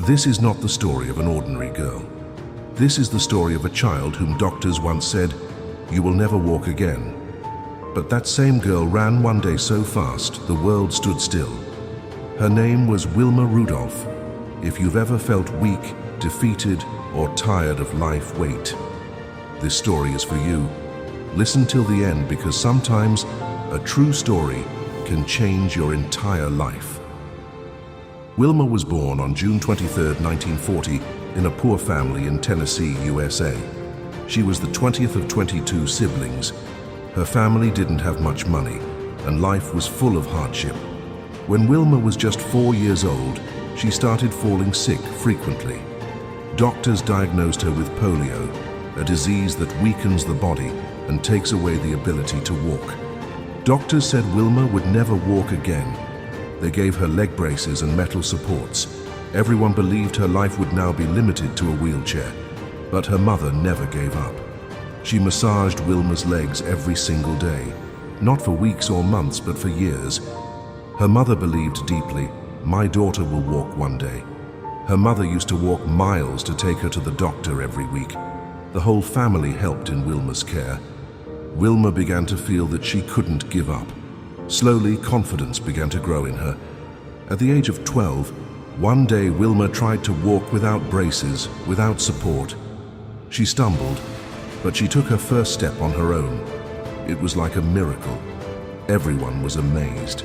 This is not the story of an ordinary girl. This is the story of a child whom doctors once said, "You will never walk again." But that same girl ran one day so fast, the world stood still. Her name was Wilma Rudolph. If you've ever felt weak, defeated, or tired of life, wait. This story is for you. Listen till the end, because sometimes a true story can change your entire life. Wilma was born on June 23, 1940, in a poor family in Tennessee, USA. She was the 20th of 22 siblings. Her family didn't have much money, and life was full of hardship. When Wilma was just 4 years old, she started falling sick frequently. Doctors diagnosed her with polio, a disease that weakens the body and takes away the ability to walk. Doctors said Wilma would never walk again. They gave her leg braces and metal supports. Everyone believed her life would now be limited to a wheelchair, but her mother never gave up. She massaged Wilma's legs every single day, not for weeks or months, but for years. Her mother believed deeply, "My daughter will walk one day." Her mother used to walk miles to take her to the doctor every week. The whole family helped in Wilma's care. Wilma began to feel that she couldn't give up. Slowly, confidence began to grow in her. At the age of 12, one day Wilma tried to walk without braces, without support. She stumbled, but she took her first step on her own. It was like a miracle. Everyone was amazed.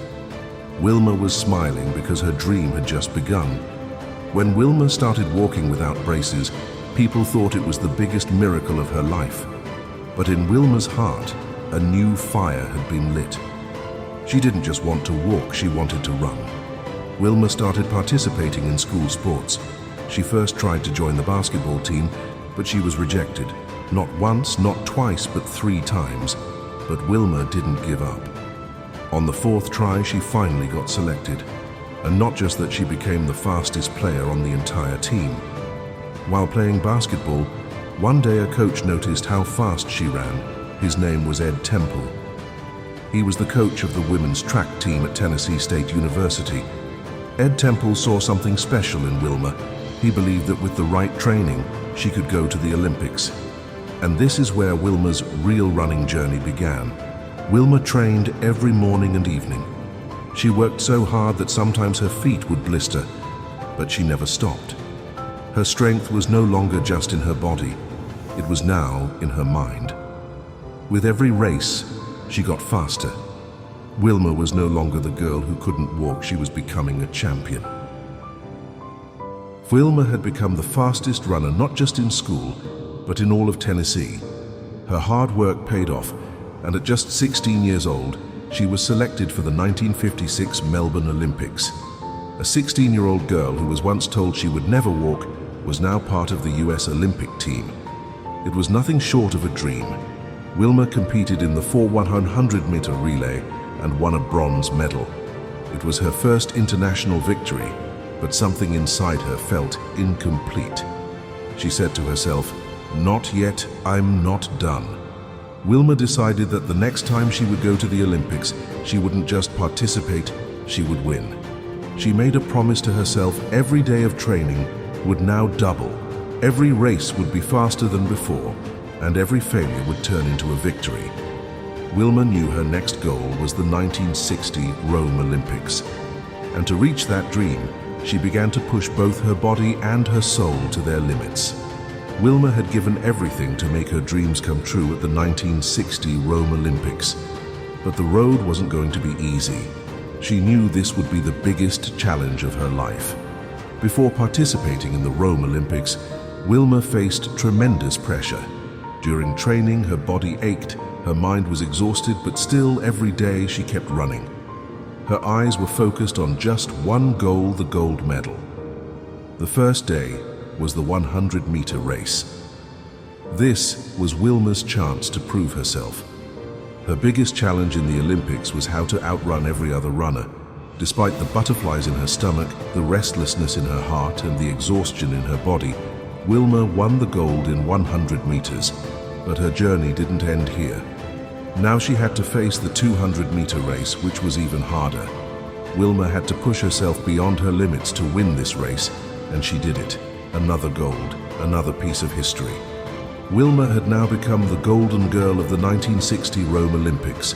Wilma was smiling because her dream had just begun. When Wilma started walking without braces, people thought it was the biggest miracle of her life. But in Wilma's heart, a new fire had been lit. She didn't just want to walk, she wanted to run. Wilma started participating in school sports. She first tried to join the basketball team, but she was rejected. Not once, not twice, but 3 times. But Wilma didn't give up. On the 4th try, she finally got selected. And not just that, she became the fastest player on the entire team. While playing basketball, one day a coach noticed how fast she ran. His name was Ed Temple. He was the coach of the women's track team at Tennessee State University. Ed Temple saw something special in Wilma. He believed that with the right training, she could go to the Olympics. And this is where Wilma's real running journey began. Wilma trained every morning and evening. She worked so hard that sometimes her feet would blister, but she never stopped. Her strength was no longer just in her body, it was now in her mind. With every race, she got faster. Wilma was no longer the girl who couldn't walk, she was becoming a champion. Wilma had become the fastest runner, not just in school, but in all of Tennessee. Her hard work paid off, and at just 16 years old, she was selected for the 1956 Melbourne Olympics. A 16-year-old girl who was once told she would never walk was now part of the US Olympic team. It was nothing short of a dream. Wilma competed in the 4x100-meter relay and won a bronze medal. It was her first international victory, but something inside her felt incomplete. She said to herself, "Not yet, I'm not done." Wilma decided that the next time she would go to the Olympics, she wouldn't just participate, she would win. She made a promise to herself: every day of training would now double. Every race would be faster than before, and every failure would turn into a victory. Wilma knew her next goal was the 1960 Rome Olympics. And to reach that dream, she began to push both her body and her soul to their limits. Wilma had given everything to make her dreams come true at the 1960 Rome Olympics. But the road wasn't going to be easy. She knew this would be the biggest challenge of her life. Before participating in the Rome Olympics, Wilma faced tremendous pressure. During training, her body ached, her mind was exhausted, but still every day she kept running. Her eyes were focused on just one goal: the gold medal. The first day was the 100-meter race. This was Wilma's chance to prove herself. Her biggest challenge in the Olympics was how to outrun every other runner. Despite the butterflies in her stomach, the restlessness in her heart, and the exhaustion in her body, Wilma won the gold in 100 meters. But her journey didn't end here. Now she had to face the 200-meter race, which was even harder. Wilma had to push herself beyond her limits to win this race, and she did it. Another gold, another piece of history. Wilma had now become the golden girl of the 1960 Rome Olympics.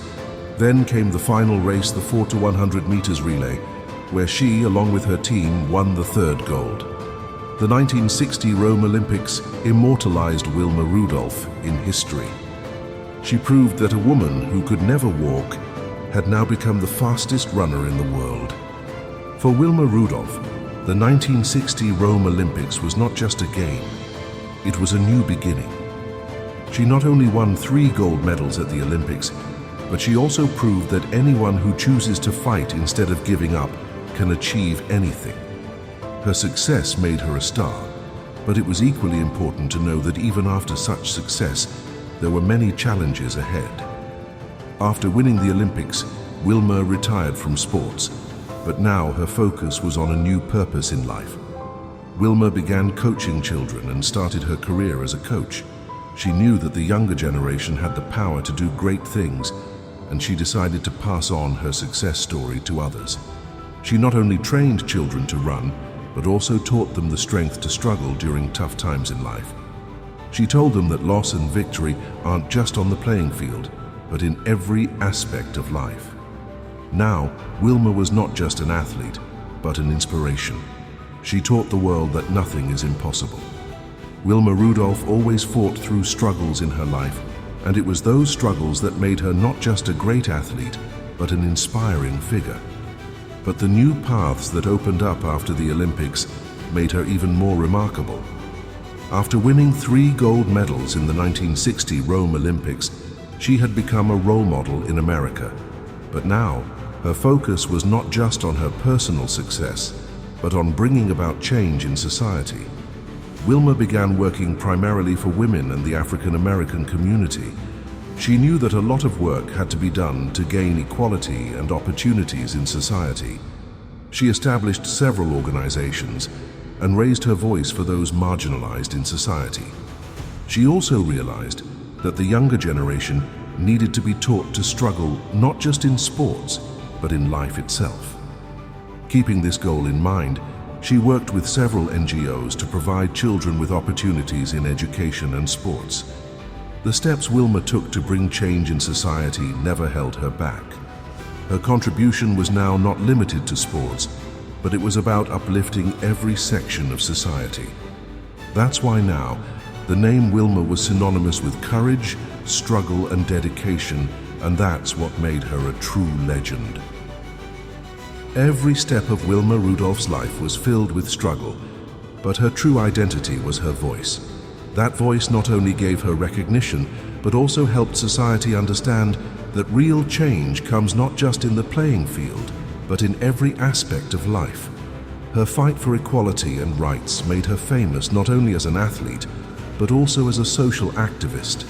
Then came the final race, the 4 to 100 meters relay, where she, along with her team, won the third gold. The 1960 Rome Olympics immortalized Wilma Rudolph in history. She proved that a woman who could never walk had now become the fastest runner in the world. For Wilma Rudolph, the 1960 Rome Olympics was not just a game, it was a new beginning. She not only won 3 gold medals at the Olympics, but she also proved that anyone who chooses to fight instead of giving up can achieve anything. Her success made her a star, but it was equally important to know that even after such success, there were many challenges ahead. After winning the Olympics, Wilma retired from sports, but now her focus was on a new purpose in life. Wilma began coaching children and started her career as a coach. She knew that the younger generation had the power to do great things, and she decided to pass on her success story to others. She not only trained children to run, but also taught them the strength to struggle during tough times in life. She told them that loss and victory aren't just on the playing field, but in every aspect of life. Now, Wilma was not just an athlete, but an inspiration. She taught the world that nothing is impossible. Wilma Rudolph always fought through struggles in her life, and it was those struggles that made her not just a great athlete, but an inspiring figure. But the new paths that opened up after the Olympics made her even more remarkable. After winning 3 gold medals in the 1960 Rome Olympics, she had become a role model in America. But now, her focus was not just on her personal success, but on bringing about change in society. Wilma began working primarily for women and the African American community. She knew that a lot of work had to be done to gain equality and opportunities in society. She established several organizations and raised her voice for those marginalized in society. She also realized that the younger generation needed to be taught to struggle not just in sports, but in life itself. Keeping this goal in mind, she worked with several NGOs to provide children with opportunities in education and sports. The steps Wilma took to bring change in society never held her back. Her contribution was now not limited to sports, but it was about uplifting every section of society. That's why now, the name Wilma was synonymous with courage, struggle, and dedication, and that's what made her a true legend. Every step of Wilma Rudolph's life was filled with struggle, but her true identity was her voice. That voice not only gave her recognition, but also helped society understand that real change comes not just in the playing field, but in every aspect of life. Her fight for equality and rights made her famous not only as an athlete, but also as a social activist.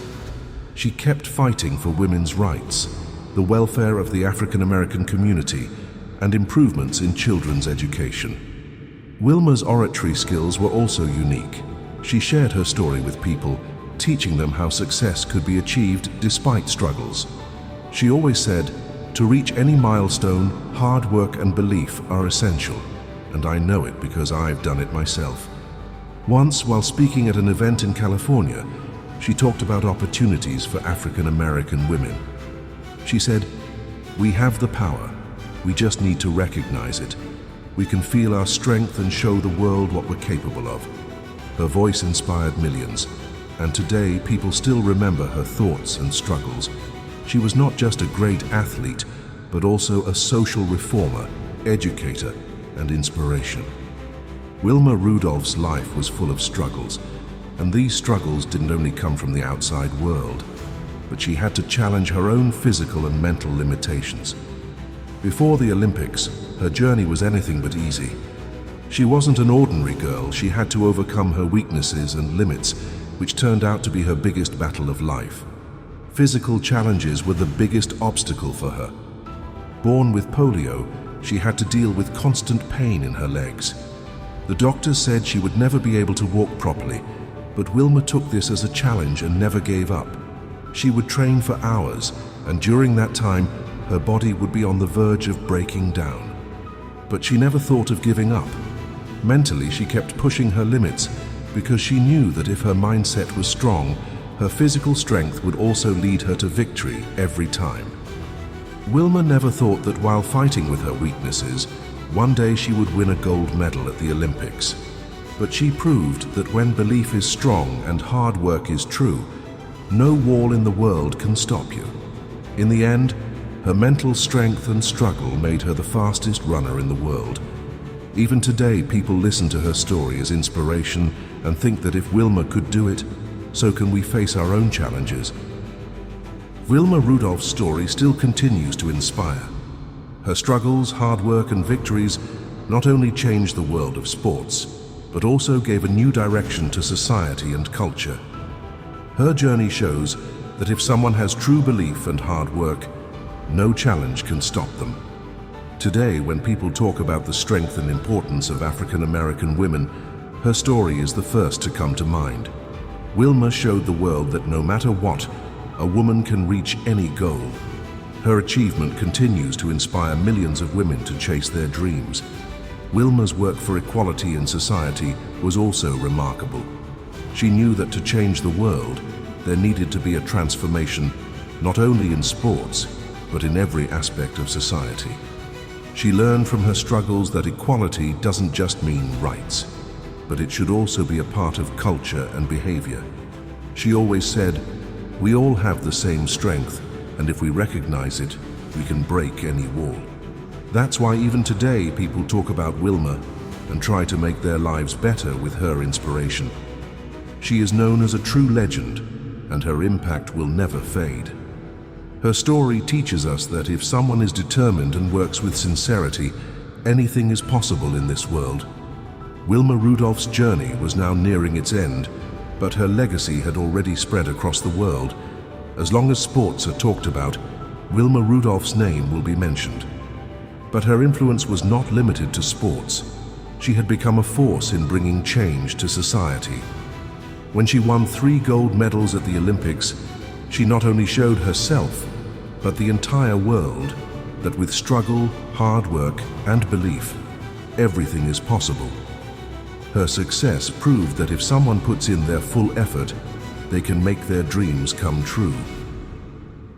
She kept fighting for women's rights, the welfare of the African American community, and improvements in children's education. Wilma's oratory skills were also unique. She shared her story with people, teaching them how success could be achieved despite struggles. She always said, "To reach any milestone, hard work and belief are essential, and I know it because I've done it myself." Once, while speaking at an event in California, she talked about opportunities for African American women. She said, "We have the power. We just need to recognize it. We can feel our strength and show the world what we're capable of." Her voice inspired millions, and today people still remember her thoughts and struggles. She was not just a great athlete, but also a social reformer, educator, and inspiration. Wilma Rudolph's life was full of struggles, and these struggles didn't only come from the outside world, but she had to challenge her own physical and mental limitations. Before the Olympics, her journey was anything but easy. She wasn't an ordinary girl. She had to overcome her weaknesses and limits, which turned out to be her biggest battle of life. Physical challenges were the biggest obstacle for her. Born with polio, she had to deal with constant pain in her legs. The doctors said she would never be able to walk properly, but Wilma took this as a challenge and never gave up. She would train for hours, and during that time, her body would be on the verge of breaking down. But she never thought of giving up. Mentally, she kept pushing her limits because she knew that if her mindset was strong, her physical strength would also lead her to victory every time. Wilma never thought that while fighting with her weaknesses, one day she would win a gold medal at the Olympics. But she proved that when belief is strong and hard work is true, no wall in the world can stop you. In the end, her mental strength and struggle made her the fastest runner in the world. Even today, people listen to her story as inspiration and think that if Wilma could do it, so can we face our own challenges. Wilma Rudolph's story still continues to inspire. Her struggles, hard work, and victories not only changed the world of sports, but also gave a new direction to society and culture. Her journey shows that if someone has true belief and hard work, no challenge can stop them. Today, when people talk about the strength and importance of African American women, her story is the first to come to mind. Wilma showed the world that no matter what, a woman can reach any goal. Her achievement continues to inspire millions of women to chase their dreams. Wilma's work for equality in society was also remarkable. She knew that to change the world, there needed to be a transformation, not only in sports, but in every aspect of society. She learned from her struggles that equality doesn't just mean rights, but it should also be a part of culture and behavior. She always said, "We all have the same strength, and if we recognize it, we can break any wall." That's why even today people talk about Wilma and try to make their lives better with her inspiration. She is known as a true legend, and her impact will never fade. Her story teaches us that if someone is determined and works with sincerity, anything is possible in this world. Wilma Rudolph's journey was now nearing its end, but her legacy had already spread across the world. As long as sports are talked about, Wilma Rudolph's name will be mentioned. But her influence was not limited to sports. She had become a force in bringing change to society. When she won 3 gold medals at the Olympics, she not only showed herself, but the entire world, that with struggle, hard work, and belief, everything is possible. Her success proved that if someone puts in their full effort, they can make their dreams come true.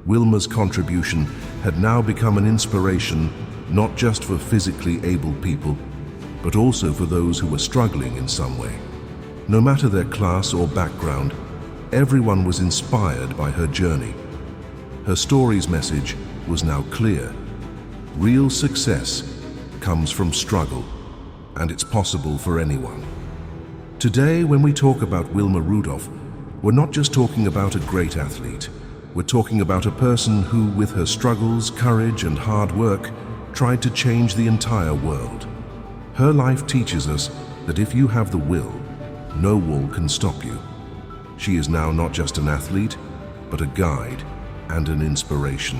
Wilma's contribution had now become an inspiration not just for physically able people, but also for those who were struggling in some way. No matter their class or background, everyone was inspired by her journey. Her story's message was now clear. Real success comes from struggle, and it's possible for anyone. Today, when we talk about Wilma Rudolph, we're not just talking about a great athlete. We're talking about a person who, with her struggles, courage, and hard work, tried to change the entire world. Her life teaches us that if you have the will, no wall can stop you. She is now not just an athlete, but a guide and an inspiration.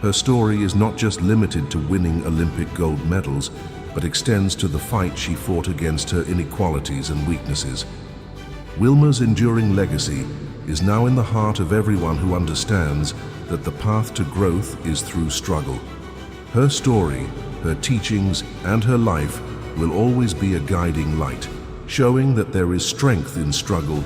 Her story is not just limited to winning Olympic gold medals, but extends to the fight she fought against her inequalities and weaknesses. Wilma's enduring legacy is now in the heart of everyone who understands that the path to growth is through struggle. Her story, her teachings, and her life will always be a guiding light, showing that there is strength in struggle